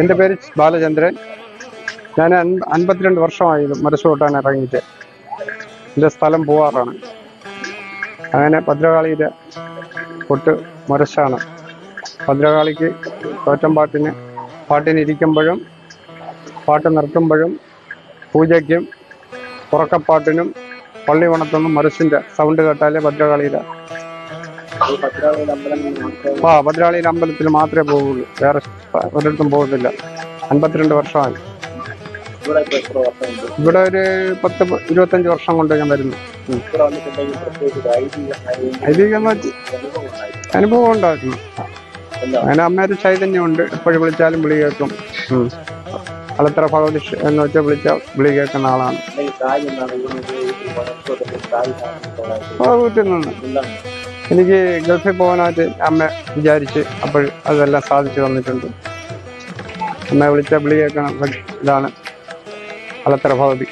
എൻ്റെ പേര് ബാലചന്ദ്രൻ. ഞാൻ 52 വർഷമായി മുരശ് കൊട്ടാൻ ഇറങ്ങിയിട്ട്. എൻ്റെ സ്ഥലം പൂവാറാണ്. അങ്ങനെ ഭദ്രകാളിയുടെ കൊട്ട് മുരശാണ്. ഭദ്രകാളിക്ക് പാട്ടിന് ഇരിക്കുമ്പോഴും പാട്ട് നിർത്തുമ്പോഴും പൂജയ്ക്കും ഉറക്കപ്പാട്ടിനും പള്ളി ഉണർത്തുന്ന മുരശിൻ്റെ സൗണ്ട് കേട്ടാലേ ഭദ്രകാളിയുടെ ഭദ്രകാളിയുടെ അമ്പലത്തിൽ മാത്രമേ പോവുള്ളൂ, വേറെ ഒരിടത്തും പോകുന്നില്ല. 52 വർഷമായി. ഇവിടെ ഒരു 10-25 വർഷം കൊണ്ട് ഞാൻ വരുന്നു. ഐതിഹ്യം അനുഭവം ഉണ്ടായിരുന്നു. അങ്ങനെ അമ്മയൊരു ചൈതന്യമുണ്ട്. എപ്പോഴും വിളിച്ചാലും വിളി കേൾക്കും. അളത്തറ ഭഗവതി എന്ന് വെച്ചാൽ വിളിച്ചാൽ വിളി കേൾക്കുന്ന ആളാണ്. വീട്ടിൽ നിന്ന് എനിക്ക് ഗൾഫിൽ പോകാനായിട്ട് അമ്മ വിചാരിച്ച് അപ്പോൾ അതെല്ലാം സാധിച്ചു തന്നിട്ടുണ്ട്. അമ്മ വിളിച്ചാൽ വിളി കേൾക്കണം. ഇതാണ് അളത്തറ ഭഗവതി.